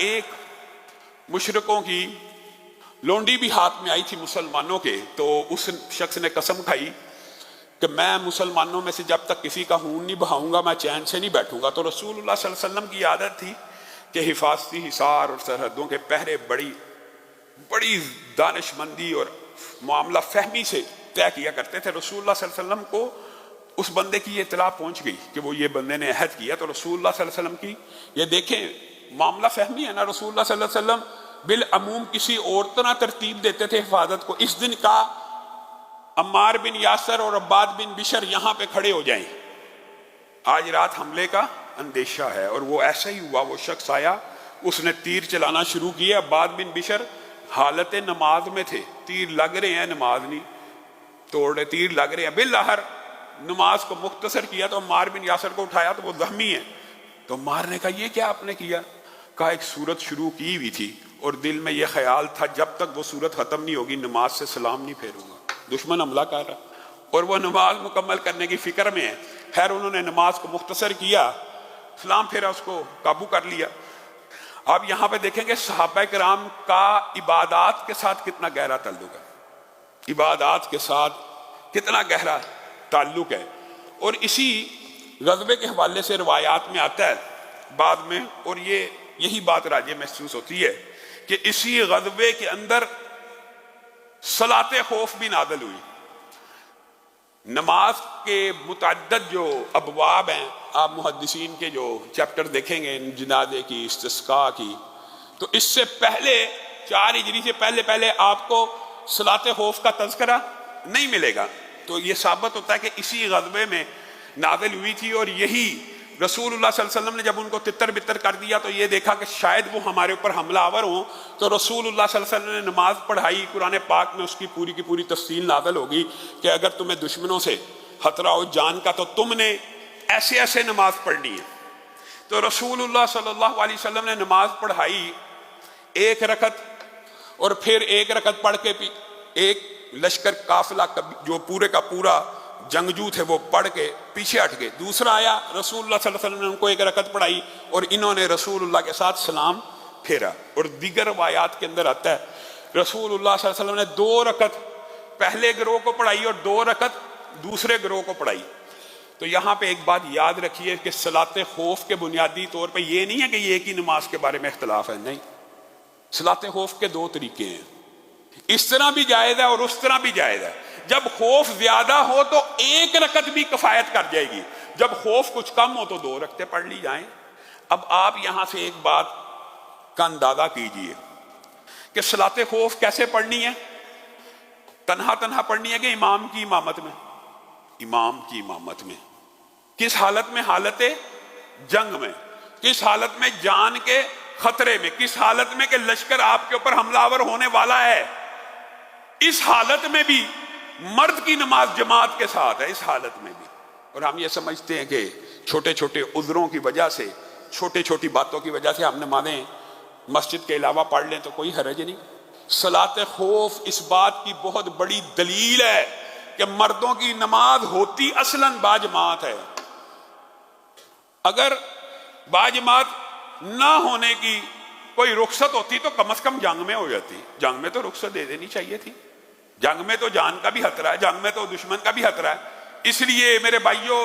ایک مشرکوں کی لونڈی بھی ہاتھ میں آئی تھی مسلمانوں کے، تو اس شخص نے قسم کھائی کہ میں مسلمانوں میں سے جب تک کسی کا خون نہیں بہاؤں گا میں چین سے نہیں بیٹھوں گا۔ تو رسول اللہ صلی اللہ علیہ وسلم کی عادت تھی کہ حفاظتی حصار اور سرحدوں کے پہرے بڑی دانش مندی اور معاملہ فہمی سے طے کیا کرتے تھے۔ رسول اللہ صلی اللہ علیہ وسلم کو اس بندے کی یہ اطلاع پہنچ گئی کہ وہ یہ بندے نے عہد کیا، تو رسول اللہ صلی اللہ علیہ وسلم کی یہ دیکھیں معاملہ فہمی ہے نا، رسول اللہ صلی اللہ علیہ وسلم بالعموم کسی اور طرح ترتیب دیتے تھے حفاظت کو۔ اس دن کا عمار بن یاسر اور عباد بن بشر یہاں پہ کھڑے ہو جائیں، آج رات حملے کا اندیشہ ہے، اور وہ ایسا ہی ہوا۔ وہ شخص آیا، اس نے تیر چلانا شروع کیا۔ عباد بن بشر حالت نماز میں تھے، تیر لگ رہے ہیں، نماز نہیں توڑ رہے، تیر لگ رہے ہیں۔ بالآخر نماز کو مختصر کیا تو عمار بن یاسر کو اٹھایا تو وہ زخمی ہے۔ تو عمار نے کہا یہ کیا آپ نے کیا؟ کہا ایک سورت شروع کی ہوئی تھی اور دل میں یہ خیال تھا جب تک وہ سورت ختم نہیں ہوگی نماز سے سلام نہیں پھیروں گا۔ دشمن حملہ کر رہا اور وہ نماز مکمل کرنے کی فکر میں ہے۔ خیر انہوں نے نماز کو مختصر کیا، سلام پھیرا، اس کو قابو کر لیا۔ اب یہاں پہ دیکھیں گے صحابہ کرام کا عبادات کے ساتھ کتنا گہرا تعلق ہے، عبادات کے ساتھ کتنا گہرا تعلق ہے۔ اور اسی غزوے کے حوالے سے روایات میں آتا ہے بعد میں، اور یہی بات راجع محسوس ہوتی ہے کہ اسی غزوے کے اندر صلاۃ خوف بھی نازل ہوئی۔ نماز کے متعدد جو ابواب ہیں، آپ محدثین کے جو چیپٹر دیکھیں گے جنازے کی، استسقاء کی، تو اس سے پہلے 4 ہجری سے پہلے آپ کو صلاۃ خوف کا تذکرہ نہیں ملے گا۔ تو یہ ثابت ہوتا ہے کہ اسی غزوے میں نازل ہوئی تھی، اور یہی رسول اللہ صلی اللہ علیہ وسلم نے جب ان کو تتر بتر کر دیا تو یہ دیکھا کہ شاید وہ ہمارے اوپر حملہ آور ہوں، تو رسول اللہ صلی اللہ علیہ وسلم نے نماز پڑھائی۔ قرآن پاک میں اس کی پوری کی پوری تفصیل نازل ہوگی کہ اگر تمہیں دشمنوں سے خطرہ ہو جان کا تو تم نے ایسے ایسے نماز پڑھنی ہے۔ تو رسول اللہ صلی اللہ علیہ وسلم نے نماز پڑھائی 1 رکعت، اور پھر 1 رکعت پڑھ کے ایک لشکر قافلہ جو پورے کا پورا جنگجو تھے وہ پڑھ کے پیچھے ہٹ گئے۔ دوسرا آیا، رسول اللہ صلی اللہ علیہ وسلم نے ان کو 1 رکعت پڑھائی اور انہوں نے رسول اللہ کے ساتھ سلام پھیرا۔ اور دیگر روایات کے اندر آتا ہے رسول اللہ صلی اللہ علیہ وسلم نے 2 رکعت پہلے گروہ کو پڑھائی اور 2 رکعت دوسرے گروہ کو پڑھائی۔ تو یہاں پہ ایک بات یاد رکھیے کہ صلاۃ خوف کے بنیادی طور پہ یہ نہیں ہے کہ یہ ایک ہی نماز کے بارے میں اختلاف ہے، نہیں، صلاۃ خوف کے 2 طریقے ہیں، اس طرح بھی جائز ہے اور اس طرح بھی جائز ہے۔ جب خوف زیادہ ہو تو 1 رکعت بھی کفایت کر جائے گی، جب خوف کچھ کم ہو تو 2 رکعتیں پڑھ لی جائیں۔ اب آپ یہاں سے ایک بات کا اندازہ کیجئے کہ صلاۃ خوف کیسے پڑھنی ہے؟ تنہا پڑھنی ہے کہ امام کی امامت میں؟ امام کی امامت میں۔ کس حالت میں؟ حالت جنگ میں۔ کس حالت میں؟ جان کے خطرے میں۔ کس حالت میں کہ لشکر آپ کے اوپر حملہ آور ہونے والا ہے؟ اس حالت میں بھی مرد کی نماز جماعت کے ساتھ ہے، اس حالت میں بھی۔ اور ہم یہ سمجھتے ہیں کہ چھوٹے چھوٹے عذروں کی وجہ سے، چھوٹی چھوٹی باتوں کی وجہ سے ہم نمازیں مسجد کے علاوہ پڑھ لیں تو کوئی حرج نہیں۔ صلاۃ خوف اس بات کی بہت بڑی دلیل ہے کہ مردوں کی نماز ہوتی اصلاً باجماعت ہے۔ اگر باجماعت نہ ہونے کی کوئی رخصت ہوتی تو کم از کم جنگ میں ہو جاتی۔ جنگ میں تو رخصت دے دینی چاہیے تھی، جنگ میں تو جان کا بھی خطرہ ہے، جنگ میں تو دشمن کا بھی خطرہ ہے۔ اس لیے میرے بھائیوں،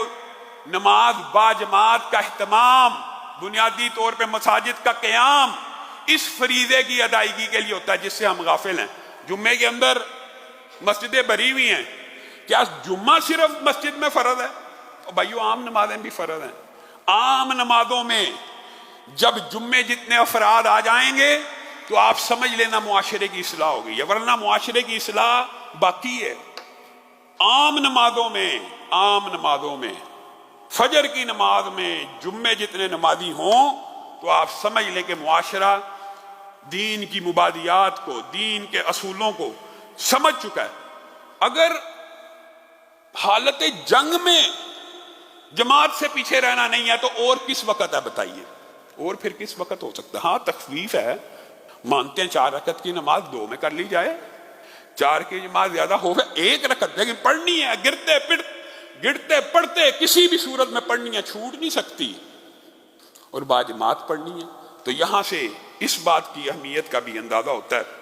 نماز باجماعت کا اہتمام، بنیادی طور پہ مساجد کا قیام اس فریضے کی ادائیگی کے لیے ہوتا ہے جس سے ہم غافل ہیں۔ جمعے کے اندر مسجدیں بھری ہوئی ہیں، کیا جمعہ صرف مسجد میں فرض ہے؟ تو بھائیوں عام نمازیں بھی فرض ہیں۔ عام نمازوں میں جب جمعے جتنے افراد آ جائیں گے تو آپ سمجھ لینا معاشرے کی اصلاح ہو گئی ہے، ورنہ معاشرے کی اصلاح باقی ہے۔ عام نمازوں میں فجر کی نماز میں جمعے جتنے نمازی ہوں تو آپ سمجھ لیں کہ معاشرہ دین کی مبادیات کو، دین کے اصولوں کو سمجھ چکا ہے۔ اگر حالت جنگ میں جماعت سے پیچھے رہنا نہیں ہے تو اور کس وقت ہے بتائیے؟ اور پھر کس وقت ہو سکتا ہے؟ ہاں تخفیف ہے، مانتے ہیں 4 رکعت کی نماز 2 میں کر لی جائے، 4 کی نماز زیادہ ہو گئے 1 رکعت، لیکن پڑھنی ہے، گرتے پڑھتے کسی بھی صورت میں پڑھنی ہے، چھوٹ نہیں سکتی، اور باجماعت پڑھنی ہے۔ تو یہاں سے اس بات کی اہمیت کا بھی اندازہ ہوتا ہے